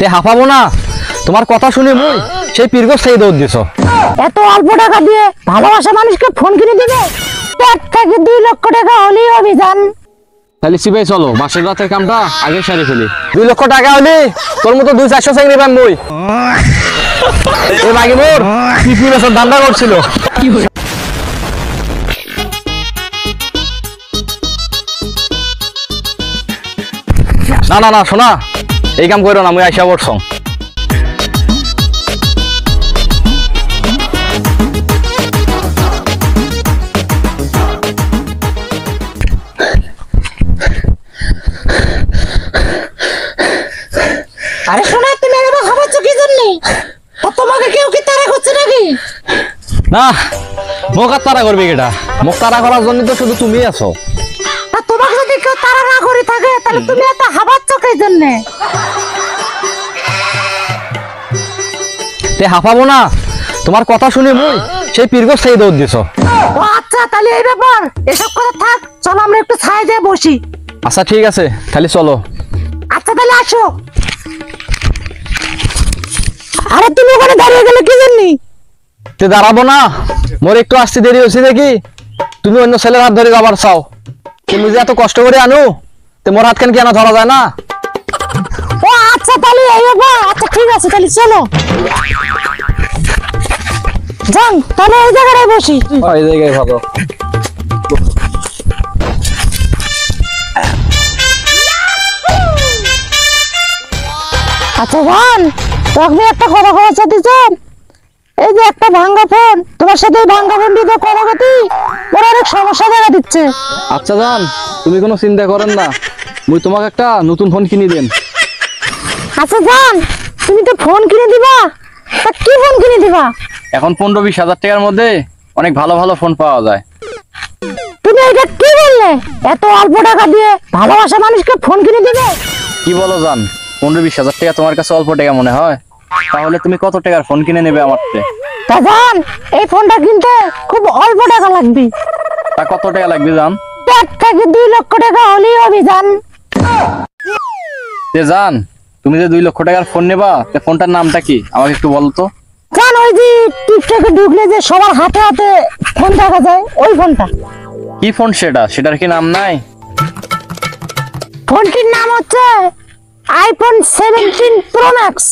তে হাঁপাবো না, তোমার কথা শুনে মুই সেই পীরগো সেই দৌড় দিছ। এত অল্প টাকা দিয়ে ভালোবাসা মানুষকে ফোন কিনে দিবে? 1 থেকে 2 লক্ষ টাকা হলেই অভিযান। তাহলে সিবাই চলো, বাসের রাতের কামটা আগে সারি ফেলি। 2 লক্ষ টাকা হলে তোর মতো 200-400 চাকরি পান মুই। এই বাকি মোর কি বছর ধান্দা করছিল। না না না শোনা, এই কাম করো না, মুই আইসা বলছং। আরে শোনা, তুমি এরকম ভাবছো কি জন্য? তোমাকে কেউ কি তাড়া করছে নাকি? না, মোক আর তারা করবি কেটা? মোক তারা করার জন্য তো শুধু তুমি আছো। আর তোমাকে যদি কেউ তাড়া না করে থাকে তাহলে তুমি এত হাবাচ্ছ কি জন্য? তে হাঁপাবো না, তোমার কথা শুনে মুই সেই পীরগো সেই দৌড় দিছ। ও আচ্ছা, তাহলে এই ব্যাপার, এসব কথা থাক, চলো আমরা একটু ছায়া দিয়ে বসি। আচ্ছা ঠিক আছে, তাহলে চলো। আচ্ছা তাহলে আসো। আরে তুমি ওখানে দাঁড়িয়ে গেলে কি জন্য? তে দাঁড়াবো না, মোর একটু আসতে দেরি হয়েছে দেখি তুমি অন্য ছেলের হাত ধরে যাবার চাও। তুমি যে এত কষ্ট করে আনো, তে মোর হাত কেন ধরা যায় না? ও আচ্ছা, তাহলে এই ব্যাপার। আচ্ছা ঠিক আছে, তাহলে চলো যান, তাহলে এই জায়গায় বসি। এই জায়গায় ভালো। আচ্ছা যান, তুমি একটা কথা বলার সাথে চান, এই যে একটা ভাঙ্গা ফোন, তোমার সাথে ভাঙ্গা ফোন দিয়ে কোনো গতি ওর অনেক সমস্যা দেখা দিচ্ছে। আচ্ছা জান, তুমি কোনো চিন্তা করেন না, মুই তোমাকে একটা নতুন ফোন কিনে দেন। আচ্ছা যান, তুমি তো ফোন কিনে দিবা, তা কি ফোন কিনে দিবা? এখন 15-20 হাজার টাকার মধ্যে অনেক ভালো ভালো ফোন পাওয়া যায়। তুমি এটা কি বললে? এত অল্প টাকা দিয়ে ভালোবাসা মানুষকে ফোন কিনে দিবে? কি বলো জান, 15-20 হাজার টাকা তোমার কাছে অল্প টাকা মনে হয়? তাহলে তুমি কত টাকার ফোন কিনে নেবে আমার থেকে? তা জান, এই ফোনটা কিনতে খুব অল্প টাকা লাগবে। তা কত টাকা লাগবে জান? 1 থেকে 2 লক্ষ টাকা হলেই অভিযান। তে জান, তুমি যে 2 লক্ষ টাকার ফোন নেবা, তে ফোনটার নামটা কি আমাকে একটু বলো তো। জান, ওই যে টিকটকে ঢুকলে যে সবার হাতে হাতে ফোন দেখা যায়, ওই ফোনটা। কি ফোন সেটা? সেটার কি নাম নাই? ফোনটির নাম হচ্ছে আইফোন 17 প্রো ম্যাক্স।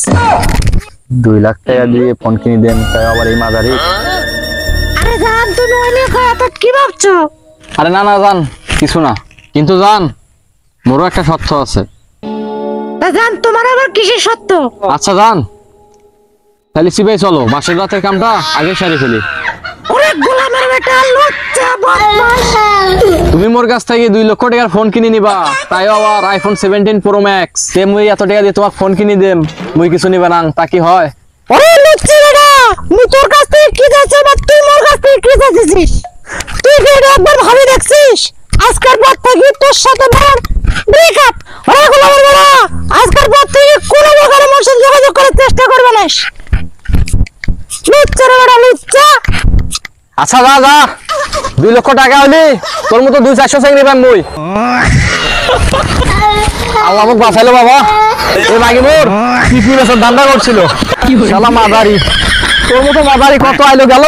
2 লাখ টাকা দিয়ে ফোন কিনে দেন, তাই আবার এই মাঝারি? আরে জান, তুমি ওই নিয়ে এত কি ভাবছো? আরে না না জান, কিছু না, কিন্তু জান মোরও একটা সত্য আছে। তা জান, তোমার আবার কিসের সত্য? আচ্ছা জান, তাহলে সিবাই চলো, বাসের রাতের কামটা আগে সারি ফেলি। ওরে গোলামের বেটা, লুচ্চা বদমাশ! তুমি মোর কাছ থেকে 2 লক্ষ টাকার ফোন কিনে নিবা, তাই আবার আইফোন 17 প্রো ম্যাক্স। তে মুই এত টাকা দিয়ে তোমাকে ফোন কিনে দেম, মুই কিছু নিবা না, তা কি হয়? ওরে লুচ্চা বেটা, তুই তোর কাছ থেকে কি যাচ্ছে বা তুই মোর কাছ থেকে কি যাচ্ছিস? তুই কি এটা একবার ভাবে দেখছিস? আজকের পর থেকে তোর সাথে আমার ব্রেকআপ। ওরে গোলামের বেটা, আজকের পর থেকে কোনো প্রকারে মোর সাথে যোগাযোগ করার চেষ্টা করবে না। লুচ্চা রে বেটা, লুচ্চা। আচ্ছা যা যা, 2 লক্ষ টাকা হলি তোর মতো 200-400 চাকরি পান মুই। আল্লাহ আমাকে বাঁচাইলো বাবা। এই বাকি মোর কি বছর ধান্দা করছিল। শালা মাদারি, তোর মতো মাদারি কত আইলো গেল।